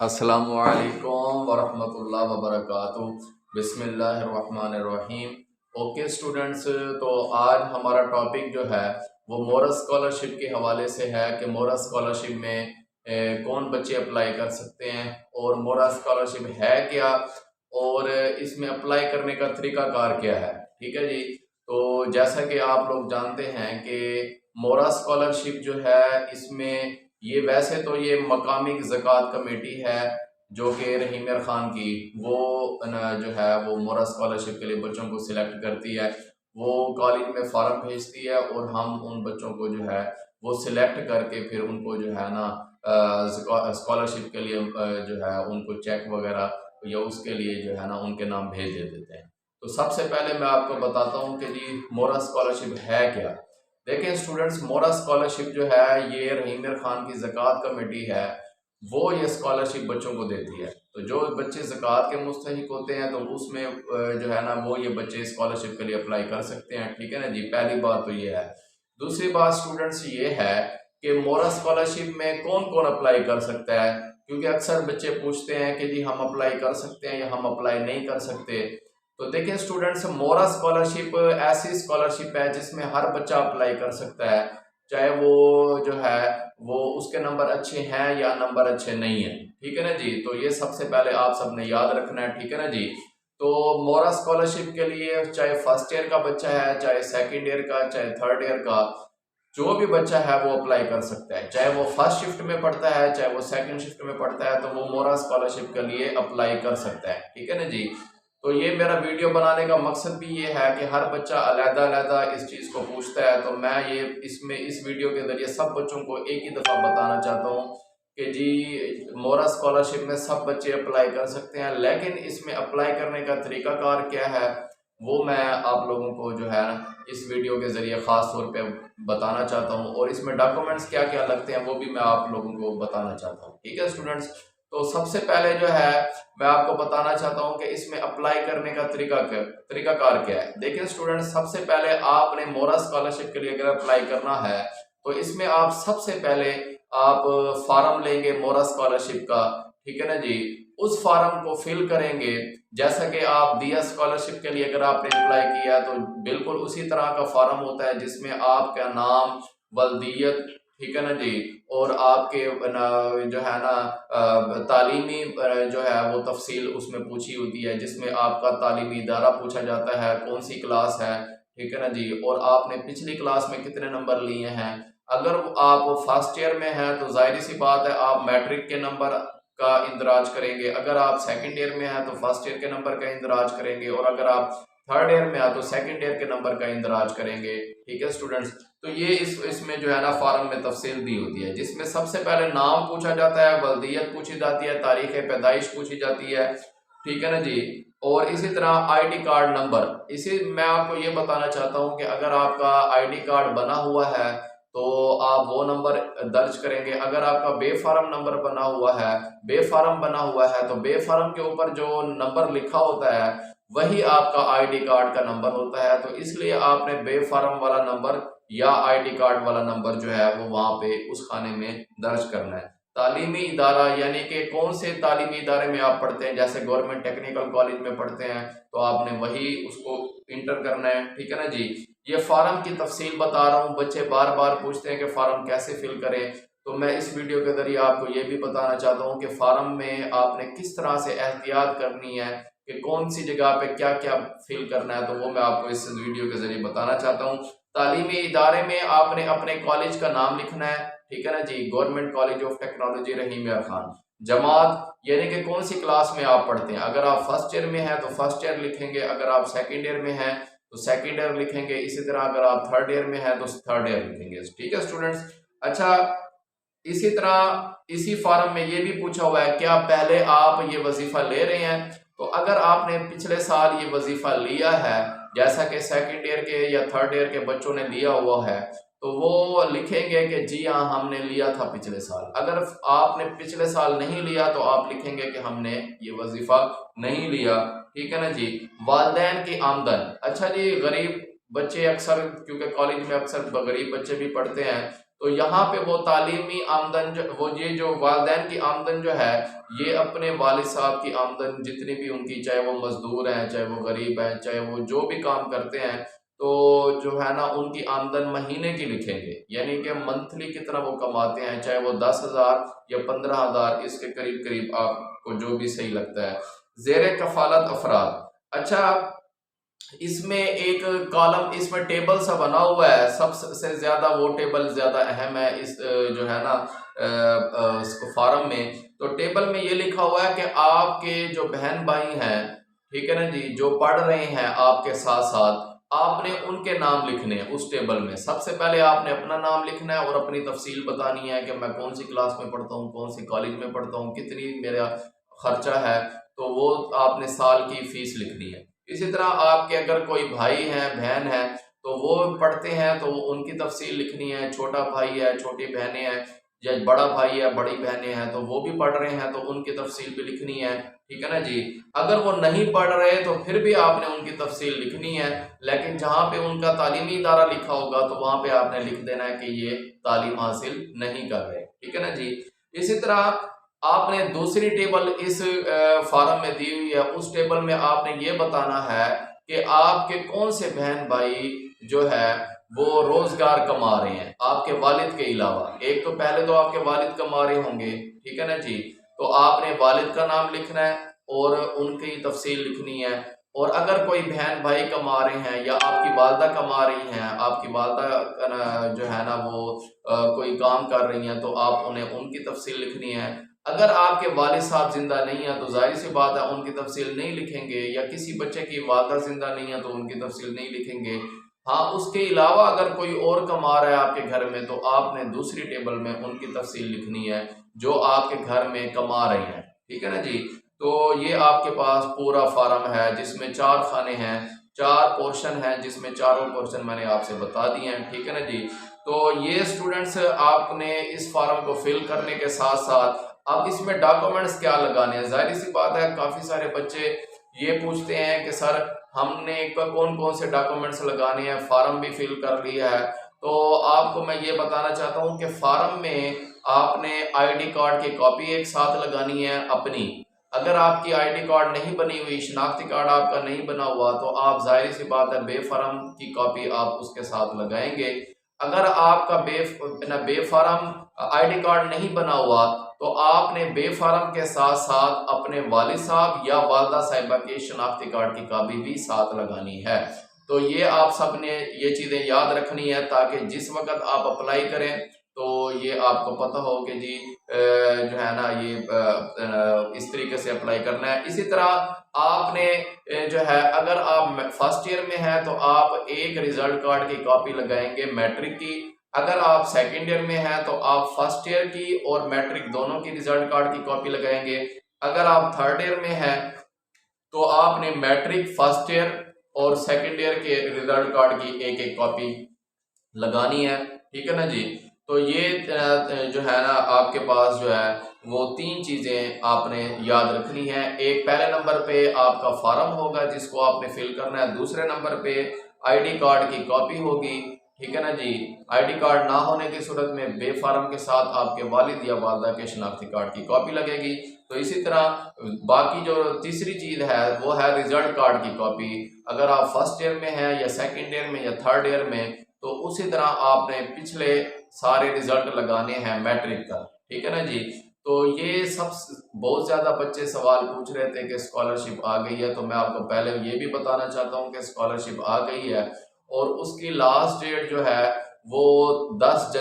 अस्सलामुअलैकुम वरहमतुल्लाहि वबरकातुहू। बिस्मिल्लाहिर्रहमानिर्रहीम। ओके स्टूडेंट्स, तो आज हमारा टॉपिक जो है वो मोरस स्कॉलरशिप के हवाले से है कि मोरस स्कॉलरशिप में कौन बच्चे अप्लाई कर सकते हैं और मोरस स्कॉलरशिप है क्या और इसमें अप्लाई करने का तरीकाकार क्या है। ठीक है जी। तो जैसा कि आप लोग जानते हैं कि मोरस स्कॉलरशिप जो है इसमें ये वैसे तो ये मकामी ज़कात कमेटी है जो कि रहीम खान की वो जो है वो मोरा स्कॉलरशिप के लिए बच्चों को सिलेक्ट करती है। वो कॉलेज में फॉर्म भेजती है और हम उन बच्चों को जो है वो सिलेक्ट करके फिर उनको जो है ना स्कॉलरशिप के लिए जो है उनको चेक वगैरह या उसके लिए जो है ना उनके नाम भेज देते हैं। तो सबसे पहले मैं आपको बताता हूँ कि जी मोरा स्कॉलरशिप है क्या। देखिए स्टूडेंट्स, मोरा स्कॉलरशिप जो है ये रहीम खान की ज़कात कमेटी है वो ये स्कॉलरशिप बच्चों को देती है। तो जो बच्चे ज़कात के मुस्तहिक होते हैं तो उसमें जो है ना वो ये बच्चे स्कॉलरशिप के लिए अप्लाई कर सकते हैं। ठीक है ना जी, पहली बात तो ये है। दूसरी बात स्टूडेंट्स ये है कि मोरा स्कॉलरशिप में कौन कौन अप्लाई कर सकता है, क्योंकि अक्सर बच्चे पूछते हैं कि जी हम अप्लाई कर सकते हैं या हम अप्लाई नहीं कर सकते। तो देखिए स्टूडेंट्स, मोरा स्कॉलरशिप ऐसी स्कॉलरशिप है जिसमें हर बच्चा अप्लाई कर सकता है, चाहे वो जो है वो उसके नंबर अच्छे हैं या नंबर अच्छे नहीं है। ठीक है ना जी, तो ये सबसे पहले आप सबने याद रखना है। ठीक है ना जी। तो मोरा स्कॉलरशिप के लिए चाहे फर्स्ट ईयर का बच्चा है, चाहे सेकंड ईयर का, चाहे थर्ड ईयर का, जो भी बच्चा है वो अप्लाई कर सकता है। चाहे वो फर्स्ट शिफ्ट में पढ़ता है, चाहे वो सेकंड शिफ्ट में पढ़ता है, तो वो मोरा स्कॉलरशिप के लिए अप्लाई कर सकता है। ठीक है ना जी। तो ये मेरा वीडियो बनाने का मकसद भी ये है कि हर बच्चा अलग-अलग इस चीज़ को पूछता है, तो मैं ये इसमें इस वीडियो के ज़रिए सब बच्चों को एक ही दफ़ा बताना चाहता हूँ कि जी मोरा स्कॉलरशिप में सब बच्चे अप्लाई कर सकते हैं, लेकिन इसमें अप्लाई करने का तरीकाकार क्या है वो मैं आप लोगों को जो है इस वीडियो के ज़रिए ख़ास तौर पे बताना चाहता हूँ, और इसमें डॉक्यूमेंट्स क्या क्या लगते हैं वो भी मैं आप लोगों को बताना चाहता हूँ। ठीक है स्टूडेंट्स, तो सबसे पहले जो है मैं आपको बताना चाहता हूं कि इसमें अप्लाई करने का तरीकाकार क्या है। देखिए स्टूडेंट, सबसे पहले आपने मोरा स्कॉलरशिप के लिए अगर अप्लाई करना है तो इसमें आप सबसे पहले आप फॉर्म लेंगे मोरा स्कॉलरशिप का। ठीक है ना जी। उस फॉर्म को फिल करेंगे जैसा कि आप दिया स्कॉलरशिप के लिए अगर आपने अप्लाई किया तो बिल्कुल उसी तरह का फॉर्म होता है जिसमें आपका नाम, वल्दियत, ठीक है ना जी, और आपके जो है ना तालीमी जो है वो तफसील उसमें पूछी होती है, जिसमें आपका तालीमी इदारा पूछा जाता है, कौन सी क्लास है, ठीक है ना जी, और आपने पिछली क्लास में कितने नंबर लिए हैं। अगर आप फर्स्ट ईयर में हैं तो जाहिर सी बात है आप मैट्रिक के नंबर का इंदराज करेंगे। अगर आप सेकंड ईयर में हैं तो फर्स्ट ईयर के नंबर का इंदराज करेंगे, और अगर आप थर्ड ईयर में हैं तो सेकंड ईयर के नंबर का इंदराज करेंगे। ठीक है स्टूडेंट्स, तो ये इसमें जो है ना फॉर्म में तफसील दी होती है, जिसमें सबसे पहले नाम पूछा जाता है, वल्दियत पूछी जाती है, तारीख पैदाइश पूछी जाती है। ठीक है ना जी। और इसी तरह आईडी कार्ड नंबर। इसी मैं आपको ये बताना चाहता हूँ कि अगर आपका आईडी कार्ड बना हुआ है तो आप वो नंबर दर्ज करेंगे। अगर आपका बेफार्म नंबर बना हुआ है, बेफार्म बना हुआ है, तो बेफार्म के ऊपर जो नंबर लिखा होता है वही आपका आईडी कार्ड का नंबर होता है। तो इसलिए आपने बेफार्म वाला नंबर या आईडी कार्ड वाला नंबर जो है वो वहां पे उस खाने में दर्ज करना है। तालीमी इदारा यानी कि कौन से तालीमी इदारे में आप पढ़ते हैं, जैसे गवर्नमेंट टेक्निकल कॉलेज में पढ़ते हैं तो आपने वही उसको इंटर करना है। ठीक है ना जी। ये फार्म की तफसील बता रहा हूँ, बच्चे बार बार पूछते हैं कि फार्म कैसे फिल करें, तो मैं इस वीडियो के जरिए आपको ये भी बताना चाहता हूँ कि फार्म में आपने किस तरह से एहतियात करनी है कि कौन सी जगह पे क्या क्या फिल करना है, तो वो मैं आपको इस वीडियो के जरिए बताना चाहता हूँ। तालीमी इदारे में आपने अपने कॉलेज का नाम लिखना है। ठीक है ना जी, गवर्नमेंट कॉलेज ऑफ टेक्नोलॉजी रहीम खान। जमात यानी कि कौन सी क्लास में आप पढ़ते हैं। अगर आप फर्स्ट ईयर में हैं तो फर्स्ट ईयर लिखेंगे, अगर आप सेकेंड ईयर में हैं तो सेकेंड ईयर लिखेंगे, इसी तरह अगर आप थर्ड ईयर में हैं तो थर्ड ईयर लिखेंगे। ठीक है स्टूडेंट्स। अच्छा, इसी तरह इसी फॉर्म में ये भी पूछा हुआ है क्या पहले आप ये वजीफा ले रहे हैं। तो अगर आपने पिछले साल ये वजीफा लिया है, जैसा कि सेकंड ईयर के या थर्ड ईयर के बच्चों ने लिया हुआ है, तो वो लिखेंगे कि जी हाँ हमने लिया था पिछले साल। अगर आपने पिछले साल नहीं लिया तो आप लिखेंगे कि हमने ये वजीफा नहीं लिया। ठीक है ना जी। वालदैन की आमदन। अच्छा जी, गरीब बच्चे अक्सर, क्योंकि कॉलेज में अक्सर गरीब बच्चे भी पढ़ते हैं, तो यहाँ पे वो तालीमी आमदन जो वो ये जो वालिदैन की आमदन जो है ये अपने वालिद साहब की आमदन जितनी भी उनकी, चाहे वो मजदूर हैं, चाहे वो गरीब हैं, चाहे वो जो भी काम करते हैं, तो जो है ना उनकी आमदन महीने की लिखेंगे, यानी कि मंथली कितना वो कमाते हैं, चाहे वो 10,000 या 15,000, इसके करीब करीब आपको जो भी सही लगता है। जेर कफालत अफराद, अच्छा इसमें एक कॉलम, इसमें टेबल सा बना हुआ है, सबसे ज्यादा वो टेबल ज्यादा अहम है इस जो है ना फार्म में। तो टेबल में ये लिखा हुआ है कि आपके जो बहन भाई हैं, ठीक है ना जी, जो पढ़ रहे हैं आपके साथ साथ, आपने उनके नाम लिखने हैं उस टेबल में। सबसे पहले आपने अपना नाम लिखना है और अपनी तफसील बतानी है कि मैं कौन सी क्लास में पढ़ता हूँ, कौन सी कॉलेज में पढ़ता हूँ, कितनी मेरा खर्चा है, तो वो आपने साल की फीस लिखनी है। इसी तरह आपके अगर कोई भाई हैं, बहन है, तो वो पढ़ते हैं तो उनकी तफसील लिखनी है, छोटा भाई है, छोटी बहनें हैं, या बड़ा भाई है, बड़ी बहनें हैं, तो वो भी पढ़ रहे हैं तो उनकी तफसील भी लिखनी है, ठीक है ना जी। अगर वो नहीं पढ़ रहे तो फिर भी आपने उनकी तफसील लिखनी है, लेकिन जहाँ पे उनका तालीमी इदारा लिखा होगा तो वहाँ पे आपने लिख देना है कि ये तालीम हासिल नहीं कर रहे, ठीक है ना जी। इसी तरह आपने दूसरी टेबल इस फॉर्म में दी हुई है, उस टेबल में आपने ये बताना है कि आपके कौन से बहन भाई जो है वो रोजगार कमा रहे हैं आपके वालिद के अलावा। एक तो पहले तो आपके वालिद कमा रहे होंगे, ठीक है ना जी, तो आपने वालिद का नाम लिखना है और उनकी तफसील लिखनी है। और अगर कोई बहन भाई कमा रहे हैं या आपकी वालदा कमा रही हैं, आपकी वालदा जो है ना वो कोई काम कर रही हैं, तो आप उन्हें उनकी तफसील लिखनी है। अगर आपके वालिद साहब जिंदा नहीं है तो जाहिर सी बात है उनकी तफसील नहीं लिखेंगे, या किसी बच्चे की वालदा जिंदा नहीं है तो उनकी तफसील नहीं लिखेंगे। हाँ, उसके अलावा अगर कोई और कमा रहा है आपके घर में तो आपने दूसरी टेबल में उनकी तफसील लिखनी है जो आपके घर में कमा रहे हैं, ठीक है ना जी। तो ये आपके पास पूरा फार्म है जिसमें 4 खाने हैं, 4 पोर्शन हैं, जिसमें चारों पोर्शन मैंने आपसे बता दिए हैं, ठीक है ना जी। तो ये स्टूडेंट्स आपने इस फार्म को फिल करने के साथ साथ अब इसमें डॉक्यूमेंट्स क्या लगाने हैं। जाहिर सी बात है काफ़ी सारे बच्चे ये पूछते हैं कि सर हमने कौन कौन से डॉक्यूमेंट्स लगाने हैं, फार्म भी फिल कर लिया है। तो आपको मैं ये बताना चाहता हूँ कि फार्म में आपने आईडी कार्ड की कॉपी एक साथ लगानी है अपनी। अगर आपकी आईडी कार्ड नहीं बनी हुई, शनाख्ती कार्ड आपका नहीं बना हुआ, तो आप जाहिर सी बात है बेफार्म की कॉपी आप उसके साथ लगाएंगे। अगर आपका बेफार्म आईडी कार्ड नहीं बना हुआ तो आपने बेफार्म के साथ साथ अपने वालिद साहब या वालदा साहिबा के शनाख्ती कार्ड की कॉपी भी साथ लगानी है। तो ये आप सब ने ये चीज़ें याद रखनी है ताकि जिस वक्त आप अप्लाई करें तो ये आपको पता हो कि जी जो है ना ये इस तरीके से अप्लाई करना है। इसी तरह आपने जो है अगर आप फर्स्ट ईयर में हैं तो आप एक रिजल्ट कार्ड की कॉपी लगाएंगे मैट्रिक की। अगर आप सेकेंड ईयर में हैं तो आप फर्स्ट ईयर की और मैट्रिक दोनों की रिजल्ट कार्ड की कॉपी लगाएंगे। अगर आप थर्ड ईयर में हैं तो आपने मैट्रिक, फर्स्ट ईयर और सेकेंड ईयर के रिजल्ट कार्ड की एक एक कॉपी लगानी है, ठीक है ना जी। तो ये जो है ना आपके पास जो है वो 3 चीज़ें आपने याद रखनी है। एक पहले नंबर पे आपका फार्म होगा जिसको आपने फिल करना है, दूसरे नंबर पे आईडी कार्ड की कॉपी होगी, ठीक है ना जी। आईडी कार्ड ना होने की सूरत में बेफार्म के साथ आपके वालिद या वालदा के शनाख्ती कार्ड की कॉपी लगेगी। तो इसी तरह बाकी जो तीसरी चीज़ है वो है रिजल्ट कार्ड की कॉपी। अगर आप फर्स्ट ईयर में हैं या सेकेंड ईयर में या थर्ड ईयर में तो उसी तरह आपने पिछले सारे रिजल्ट लगाने हैं मैट्रिक का, ठीक है ना जी। तो ये सब बहुत ज़्यादा बच्चे सवाल पूछ रहे थे कि स्कॉलरशिप आ गई है, तो मैं आपको पहले ये भी बताना चाहता हूँ कि स्कॉलरशिप आ गई है और उसकी लास्ट डेट जो है वो 7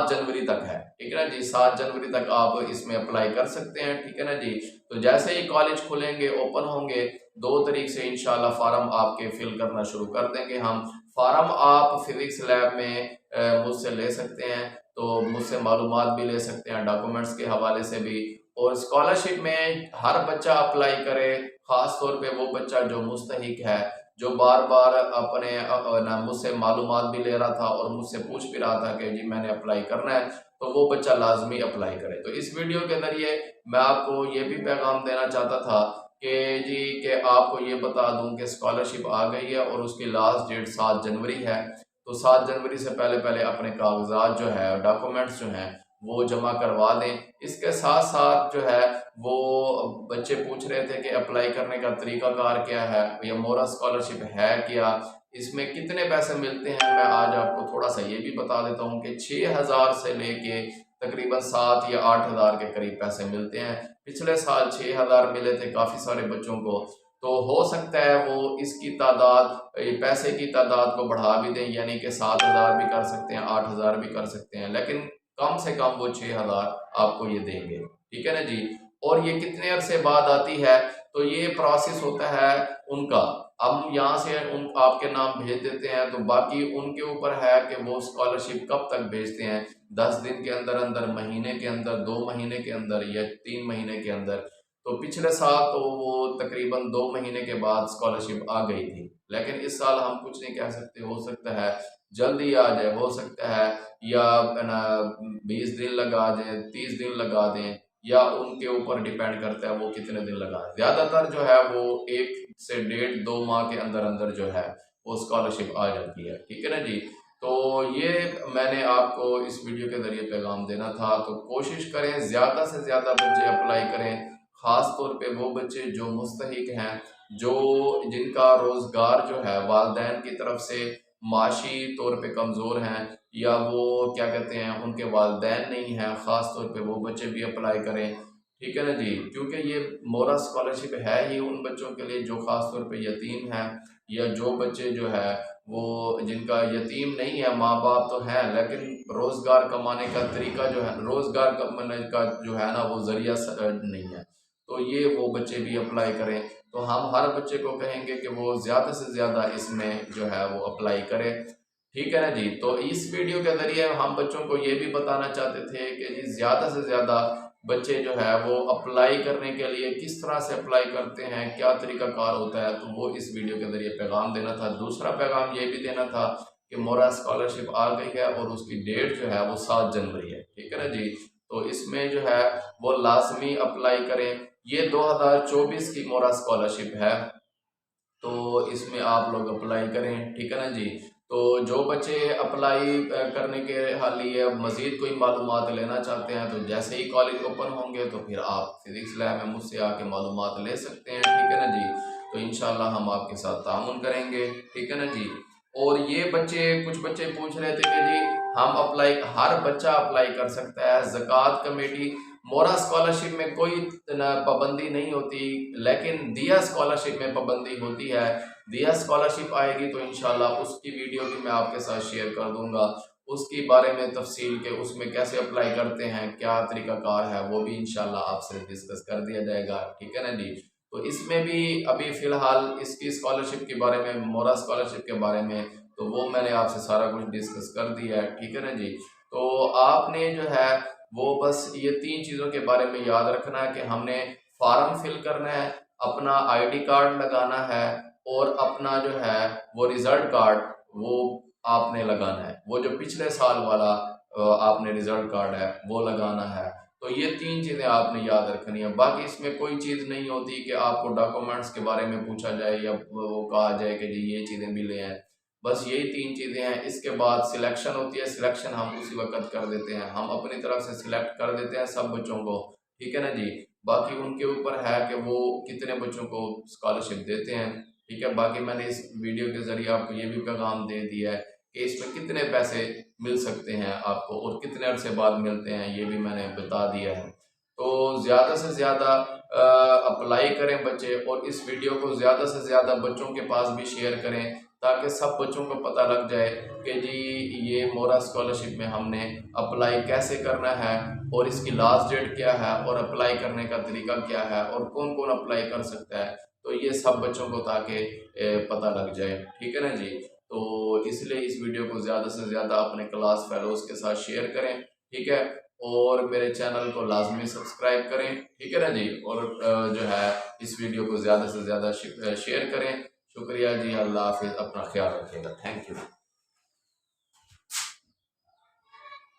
जनवरी तक है, ठीक है ना जी। 7 जनवरी तक आप इसमें अप्लाई कर सकते हैं, ठीक है ना जी। तो जैसे ही कॉलेज खुलेंगे, ओपन होंगे, 2 तारीख से इंशाल्लाह फार्म आपके फिल करना शुरू कर देंगे हम। फार्म आप फिजिक्स लैब में मुझसे ले सकते हैं, तो मुझसे मालूमात भी ले सकते हैं डॉक्यूमेंट्स के हवाले से भी। और स्कॉलरशिप में हर बच्चा अप्लाई करे, ख़ास तौर पे वो बच्चा जो मुस्तहिक है, जो बार बार अपने मुझसे मालूमात भी ले रहा था और मुझसे पूछ भी रहा था कि जी मैंने अप्लाई करना है, तो वो बच्चा लाजमी अप्लाई करे। तो इस वीडियो के ज़रिए मैं आपको ये भी पैगाम देना चाहता था कि जी कि आपको ये बता दूं कि स्कॉलरशिप आ गई है और उसकी लास्ट डेट 7 जनवरी है। तो 7 जनवरी से पहले पहले अपने कागजात जो है, डॉक्यूमेंट्स जो हैं वो जमा करवा दें। इसके साथ साथ जो है वो बच्चे पूछ रहे थे कि अप्लाई करने का तरीकाकार क्या है, या मोरा स्कॉलरशिप है क्या, इसमें कितने पैसे मिलते हैं। मैं आज आपको थोड़ा सा ये भी बता देता हूँ कि 6,000 से लेके तकरीबन 7 या 8,000 के करीब पैसे मिलते हैं। पिछले साल 6,000 मिले थे काफ़ी सारे बच्चों को, तो हो सकता है वो इसकी तादाद, पैसे की तादाद को बढ़ा भी दें, यानी कि 7,000 भी कर सकते हैं, 8,000 भी कर सकते हैं, लेकिन कम से कम वो 6,000 आपको ये देंगे, ठीक है ना जी। और ये कितने अरसे बाद आती है, तो ये प्रोसेस होता है उनका, हम यहाँ से उन आपके नाम भेज देते हैं, तो बाकी उनके ऊपर है कि वो स्कॉलरशिप कब तक भेजते हैं, 10 दिन के अंदर अंदर, महीने के अंदर, 2 महीने के अंदर, या 3 महीने के अंदर। तो पिछले साल तो वो तकरीबन 2 महीने के बाद स्कॉलरशिप आ गई थी, लेकिन इस साल हम कुछ नहीं कह सकते, हो सकता है जल्दी आ जाए, हो सकता है या ना 20 दिन लगा जाए, 30 दिन लगा दें, या उनके ऊपर डिपेंड करता है वो कितने दिन लगाएं। ज़्यादातर जो है वो 1 से 1.5-2 माह के अंदर अंदर जो है वो स्कॉलरशिप आ जाती है, ठीक है ना जी। तो ये मैंने आपको इस वीडियो के ज़रिए पैगाम देना था। तो कोशिश करें ज़्यादा से ज़्यादा बच्चे अप्लाई करें, ख़ास तौर पे वो बच्चे जो मुस्तहिक हैं, जो जिनका रोज़गार जो है वालिदैन की तरफ से माशी तौर पे कमज़ोर हैं, या वो क्या कहते हैं उनके वालिदैन नहीं हैं, ख़ास तौर पे वो बच्चे भी अप्लाई करें, ठीक है ना जी। क्योंकि ये मोरा स्कॉलरशिप है ही उन बच्चों के लिए जो ख़ास तौर पे यतीम हैं, या जो बच्चे जो है वो जिनका यतीम नहीं है, माँ बाप तो हैं लेकिन रोज़गार कमाने का तरीका जो है, रोज़गार कमाने का जो है ना वो ज़रिया नहीं है, तो ये वो बच्चे भी अप्लाई करें। तो हम हर बच्चे को कहेंगे कि वो ज़्यादा से ज़्यादा इसमें जो है वो अप्लाई करें, ठीक है ना जी। तो इस वीडियो के ज़रिए हम बच्चों को ये भी बताना चाहते थे कि जी ज़्यादा से ज़्यादा बच्चे जो है वो अप्लाई करने के लिए किस तरह से अप्लाई करते हैं, क्या तरीकाकार होता है, तो वो इस वीडियो के ज़रिए पैगाम देना था। दूसरा पैगाम ये भी देना था कि मोरा स्कॉलरशिप आ गई है और उसकी डेट जो है वो 7 जनवरी है, ठीक है ना जी। तो इसमें जो है वो लाजमी अप्लाई करें। ये 2024 की मोरा स्कॉलरशिप है, तो इसमें आप लोग अप्लाई करें, ठीक है ना जी। तो जो बच्चे अप्लाई करने के लिए मज़ीद कोई मालूमात लेना चाहते हैं, तो जैसे ही कॉलेज ओपन होंगे तो फिर आप फिज़िक्स लैब में मुझसे आके मालूमात ले सकते हैं, ठीक है ना जी। तो इंशाल्लाह हम आपके साथ ताउन करेंगे, ठीक है ना जी। और ये बच्चे, कुछ बच्चे पूछ रहे थे कि जी हम अप्लाई, हर बच्चा अप्लाई कर सकता है, ज़कात कमेटी, मोरा स्कॉलरशिप में कोई पाबंदी नहीं होती, लेकिन दिया स्कॉलरशिप में पाबंदी होती है। दिया स्कॉलरशिप आएगी तो इंशाल्लाह उसकी वीडियो भी मैं आपके साथ शेयर कर दूंगा, उसके बारे में तफसील के, उसमें कैसे अप्लाई करते हैं, क्या तरीकाकार है, वो भी इंशाल्लाह आपसे डिस्कस कर दिया जाएगा, ठीक है ना जी। तो इसमें भी अभी फ़िलहाल इसकी स्कॉलरशिप के बारे में, मोरा स्कॉलरशिप के बारे में, तो वो मैंने आपसे सारा कुछ डिस्कस कर दिया है, ठीक है ना जी। तो आपने जो है वो बस ये 3 चीज़ों के बारे में याद रखना है कि हमने फॉर्म फिल करना है, अपना आईडी कार्ड लगाना है, और अपना जो है वो रिज़ल्ट कार्ड वो आपने लगाना है, वो जो पिछले साल वाला आपने रिज़ल्ट कार्ड है वो लगाना है। तो ये 3 चीज़ें आपने याद रखनी है। बाकी इसमें कोई चीज़ नहीं होती कि आपको डॉक्यूमेंट्स के बारे में पूछा जाए या वो कहा जाए कि जी ये चीज़ें मिले हैं। बस यही 3 चीज़ें हैं। इसके बाद सिलेक्शन होती है, सिलेक्शन हम उसी वक़्त कर देते हैं, हम अपनी तरफ से सिलेक्ट कर देते हैं सब बच्चों को, ठीक है ना जी। बाकी उनके ऊपर है कि वो कितने बच्चों को स्कॉलरशिप देते हैं, ठीक है। बाकी मैंने इस वीडियो के ज़रिए आपको ये भी पैगाम दे दिया है कि इसमें कितने पैसे मिल सकते हैं आपको और कितने अरसे बाद मिलते हैं, ये भी मैंने बता दिया है। तो ज़्यादा से ज़्यादा अप्लाई करें बच्चे, और इस वीडियो को ज़्यादा से ज़्यादा बच्चों के पास भी शेयर करें, ताकि सब बच्चों को पता लग जाए कि जी ये मोरा स्कॉलरशिप में हमने अप्लाई कैसे करना है, और इसकी लास्ट डेट क्या है, और अप्लाई करने का तरीका क्या है, और कौन कौन अप्लाई कर सकता है। तो ये सब बच्चों को ताकि पता लग जाए, ठीक है ना जी। तो इसलिए इस वीडियो को ज़्यादा से ज़्यादा अपने क्लास फेलोज़ के साथ शेयर करें, ठीक है। और मेरे चैनल को लाजमी सब्सक्राइब करें, ठीक है ना जी। और जो है इस वीडियो को ज़्यादा से ज़्यादा शेयर करें। शुक्रिया जी, अल्लाह हाफिज़, अपना ख्याल रखिएगा, थैंक यू।